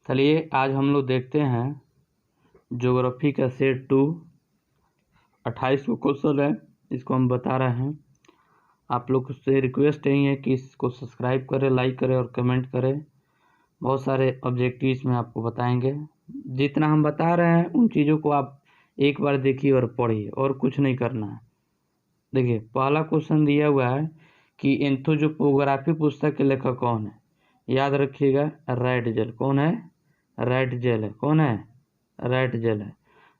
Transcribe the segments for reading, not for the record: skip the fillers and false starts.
चलिए आज हम लोग देखते हैं ज्योग्राफी का सेट 2 28 को क्वेश्चन है, इसको हम बता रहे हैं। आप लोग से रिक्वेस्ट यही है कि इसको सब्सक्राइब करें, लाइक करें और कमेंट करें। बहुत सारे ऑब्जेक्टिव्स में आपको बताएंगे। जितना हम बता रहे हैं उन चीज़ों को आप एक बार देखिए और पढ़िए, और कुछ नहीं करना है। देखिए पहला क्वेश्चन दिया हुआ है कि एंथ्रोपोग्राफी पुस्तक के लेखक कौन है। याद रखिएगा राइटजेल। कौन है? राइटजेल है। कौन है? राइटजेल है।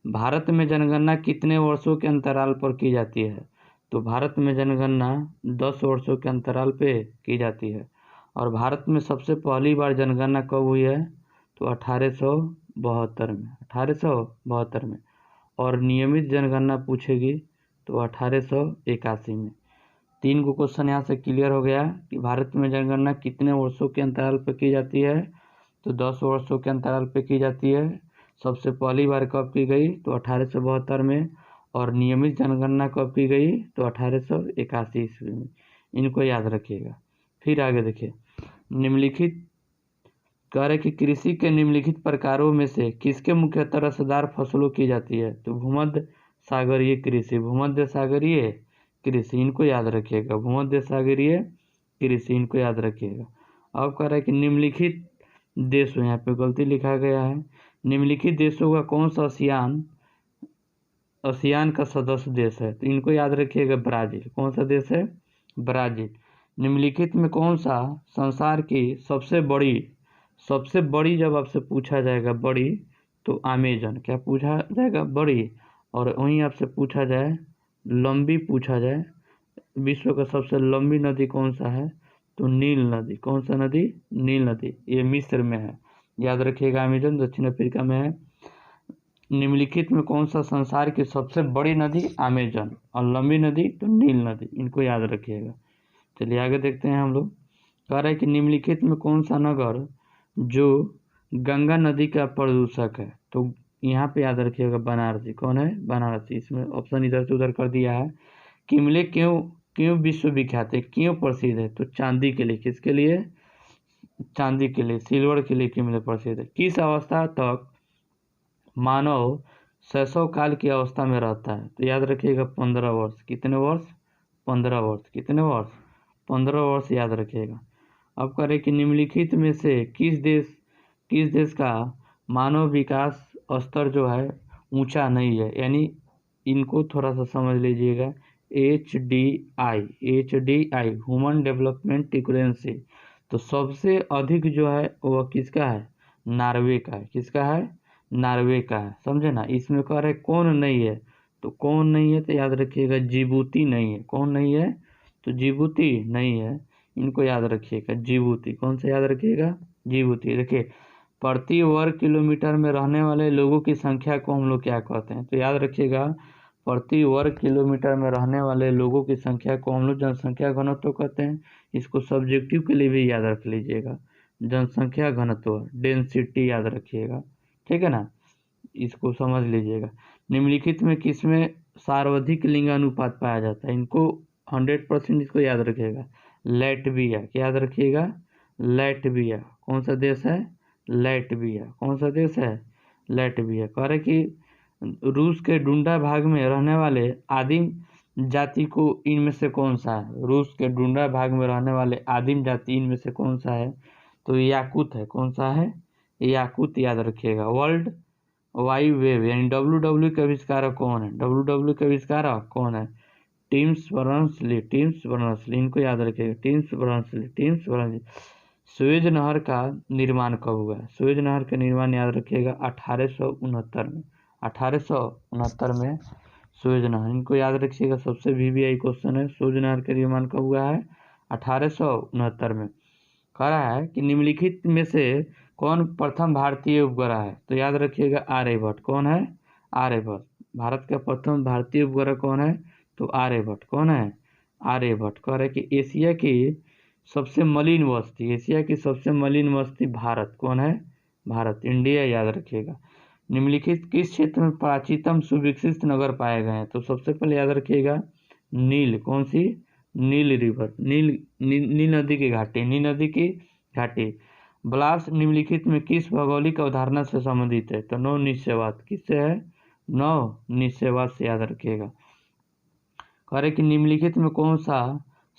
भारत में जनगणना कितने वर्षों के अंतराल पर की जाती है? तो भारत में जनगणना 10 वर्षों के अंतराल पे की जाती है। और भारत में सबसे पहली बार जनगणना कब हुई है? तो 1872 में। 1872 में। और नियमित जनगणना पूछेगी तो 1881 में। 3 को क्वेश्चन यहाँ से क्लियर हो गया कि भारत में जनगणना कितने वर्षों के अंतराल पर की जाती है। तो 10 वर्षों के अंतराल पर की जाती है। सबसे पहली बार कब की गई? तो 1872 में। और नियमित जनगणना कब की गई? तो 1881 ईस्वी में। इनको याद रखिएगा। फिर आगे देखिए, निम्नलिखित कह रहे कि कृषि के निम्नलिखित प्रकारों में से किसके मुख्यतः रसदार फसलों की जाती है? तो भूमध्य सागरीय कृषि। भूमध्य सागरीय कृषि, इनको याद रखिएगा। भूमध्य सागरीय कृषि, इनको याद रखिएगा। अब कह रहा है कि निम्नलिखित देशों, यहाँ पे गलती लिखा गया है, निम्नलिखित देशों का कौन सा आसियान का सदस्य देश है? तो इनको याद रखिएगा ब्राजील। कौन सा देश है? ब्राजील। निम्नलिखित में कौन सा संसार की सबसे बड़ी जब आपसे पूछा जाएगा बड़ी, तो अमेजन। क्या पूछा जाएगा? बड़ी। और वहीं आपसे पूछा जाए लंबी, पूछा जाए विश्व का सबसे लंबी नदी कौन सा है? तो नील नदी। कौन सा नदी? नील नदी। ये मिस्र में है, याद रखिएगा। अमेजन दक्षिण अफ्रीका में है। निम्नलिखित में कौन सा संसार की सबसे बड़ी नदी? अमेजन। और लंबी नदी तो नील नदी। इनको याद रखिएगा। चलिए आगे देखते हैं हम लोग। कह रहे हैं कि निम्नलिखित में कौन सा नगर जो गंगा नदी का प्रदूषक है? तो यहाँ पे याद रखिएगा बनारसी। कौन है? बनारसी। इसमें ऑप्शन इधर से उधर कर दिया है। किमले क्यों विश्व विख्यात है, क्यों प्रसिद्ध है? तो चांदी के लिए। किसके लिए? चांदी के लिए, सिल्वर के लिए किमले प्रसिद्ध है। किस अवस्था तक मानव शैशव काल की अवस्था में रहता है? तो याद रखिएगा 15 वर्ष। कितने वर्ष? 15 वर्ष। कितने वर्ष? 15 वर्ष, याद रखिएगा। अब करें कि निम्नलिखित में से किस देश का मानव विकास स्तर जो है ऊंचा नहीं है? यानी इनको थोड़ा सा समझ लीजिएगा। HDI human development equivalency. तो सबसे अधिक जो है वह किसका है? नॉर्वे का है। किसका है? नॉर्वे का है। समझे ना। इसमें कह रहे कौन नहीं है? तो कौन नहीं है? तो याद रखिएगा जिबूती नहीं है। कौन नहीं है? तो जिबूती नहीं है। इनको याद रखिएगा। जिबूती। कौन सा याद रखिएगा? जिबूती। देखिए प्रति वर्ग किलोमीटर में रहने वाले लोगों की संख्या को हम लोग क्या कहते हैं? तो याद रखिएगा प्रति वर्ग किलोमीटर में रहने वाले लोगों की संख्या को हम लोग जनसंख्या घनत्व कहते हैं। इसको सब्जेक्टिव के लिए भी याद रख लीजिएगा। जनसंख्या घनत्व, डेंसिटी, याद रखिएगा। ठीक है ना। इसको समझ लीजिएगा। निम्नलिखित में किसमें सर्वाधिक लिंगानुपात पाया जाता है? इनको 100% इसको याद रखिएगा। लैटविया। क्या याद रखिएगा? लैटविया। कौन सा देश है? लैटविया। कौन सा देश है? लैटविया। कह रहे कि रूस के डुंडा भाग में रहने वाले आदिम जाति को इनमें से कौन सा है? रूस के डुंडा भाग में रहने वाले आदिम जाति इनमें से कौन सा है? तो याकूत है। कौन सा है? याकूत, याद रखिएगा। वर्ल्ड वाइड वेब यानी WW का आविष्कारक कौन है? WW का आविष्कारक कौन है? Teams Berners-Lee. टिम्स बर्नर्स-ली, इनको याद रखिएगा। Teams Berners-Lee. सुएज नहर का निर्माण कब हुआ है? सुएज नहर का निर्माण याद रखिएगा 1869 में। 1869 में सुएज नहर, इनको याद रखिएगा। सबसे VVI क्वेश्चन है। सुएज नहर का निर्माण कब हुआ है? 1869 में। कह रहा है कि निम्नलिखित में से कौन प्रथम भारतीय उपग्रह है? तो याद रखिएगा आर्यभट्ट। कौन है? आर्यभट्ट। भारत का प्रथम भारतीय उपग्रह कौन है? तो आर्यभट्ट। कौन है? आर्यभट्ट। कह रहे कि एशिया की सबसे मलिन बस्ती भारत। कौन है? भारत, इंडिया, याद रखिएगा। निम्नलिखित किस क्षेत्र में प्राचीनतम सुविकसित नगर पाए गए हैं? तो सबसे पहले याद रखिएगा नील। कौन सी? नील रिवर। नील नदी की घाटी। नील नदी की घाटी। ब्लास्ट निम्नलिखित में किस भौगोलिक अवधारणा से संबंधित है? तो नव निश्चयवाद। किससे है? नव निश्चयवाद से याद रखिएगा। कह रहे कि निम्नलिखित में कौन सा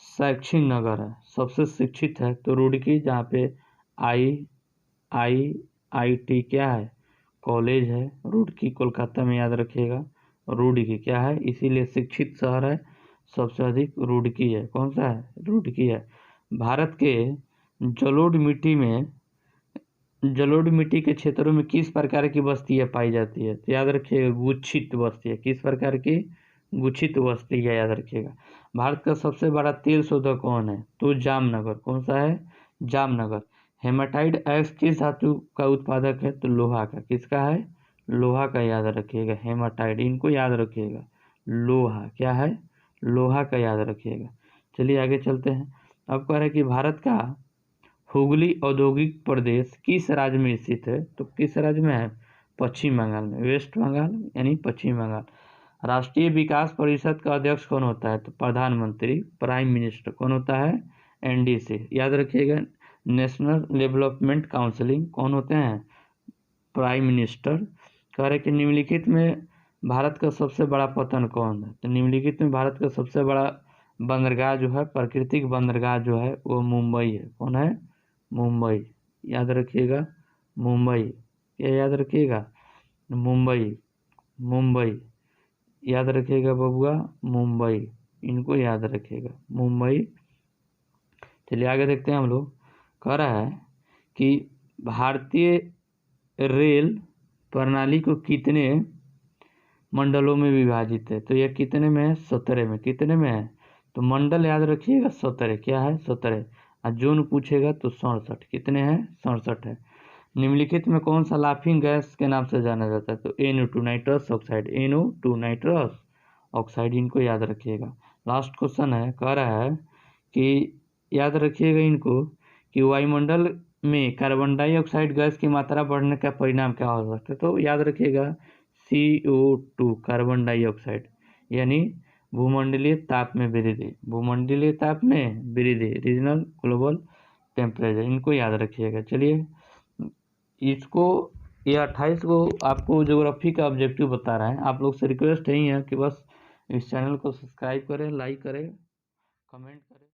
शैक्षिक नगर है, सबसे शिक्षित है? तो रुड़की, जहाँ पे IIT क्या है? कॉलेज है। रुड़की कोलकाता में, याद रखिएगा। रुड़की क्या है? इसीलिए शिक्षित शहर है, सबसे अधिक रुड़की है। कौन सा है? रुड़की है। भारत के जलोढ़ मिट्टी के क्षेत्रों में किस प्रकार की बस्तियां पाई जाती है? तो याद रखिएगा, गुच्छित बस्तियां। किस प्रकार की? गुच्छित बस्तियां, याद रखिएगा। भारत का सबसे बड़ा तेल शोधक कौन है? तो जामनगर। कौन सा है? जामनगर। हेमाटाइट एक्स किस धातु का उत्पादक है? तो लोहा का। किसका है? लोहा का, याद रखिएगा। हेमाटाइट, इनको याद रखिएगा। लोहा क्या है? लोहा का, याद रखिएगा। चलिए आगे चलते हैं। अब कह रहे हैं कि भारत का हुगली औद्योगिक प्रदेश किस राज्य में स्थित है? तो किस राज्य में है? पश्चिम बंगाल में। वेस्ट बंगाल यानी पश्चिम बंगाल। राष्ट्रीय विकास परिषद का अध्यक्ष कौन होता है? तो प्रधानमंत्री, प्राइम मिनिस्टर। कौन होता है? NDC, याद रखिएगा। नेशनल डेवलपमेंट काउंसिलिंग कौन होते हैं? Prime minister. कह रहे कि निम्नलिखित में भारत का सबसे बड़ा पतन कौन है? तो निम्नलिखित में भारत का सबसे बड़ा बंदरगाह जो है, प्राकृतिक बंदरगाह जो है, वो मुंबई है। कौन है? मुंबई, याद रखिएगा। मुंबई, क्या याद रखिएगा? मुंबई, मुंबई, याद रखिएगा बबुआ। मुंबई, इनको याद रखिएगा। मुंबई। चलिए आगे देखते हैं हम लोग। कह रहा है कि भारतीय रेल प्रणाली को कितने मंडलों में विभाजित है? तो यह कितने में है? 17 में। कितने में है? तो मंडल याद रखिएगा, 17। क्या है? 17। और जोन पूछेगा तो 67। कितने हैं? 67 है। निम्नलिखित में कौन सा लाफिंग गैस के नाम से जाना जाता है? तो NO2 nitrous oxide. NO2 nitrous oxide, इनको याद रखिएगा। लास्ट क्वेश्चन है, कह रहा है कि याद रखिएगा इनको, कि वायुमंडल में कार्बन डाइऑक्साइड गैस की मात्रा बढ़ने का परिणाम क्या हो सकता है? तो याद रखिएगा, CO2, कार्बन डाइऑक्साइड, यानी भूमंडलीय ताप में वृद्धि। भूमंडलीय ताप में वृद्धि, रीजनल ग्लोबल टेम्परेचर, इनको याद रखिएगा। चलिए इसको, ये 28 को आपको ज्योग्राफी का ऑब्जेक्टिव बता रहा है। आप लोग से रिक्वेस्ट यही है कि बस इस चैनल को सब्सक्राइब करें, लाइक करें, कमेंट करें।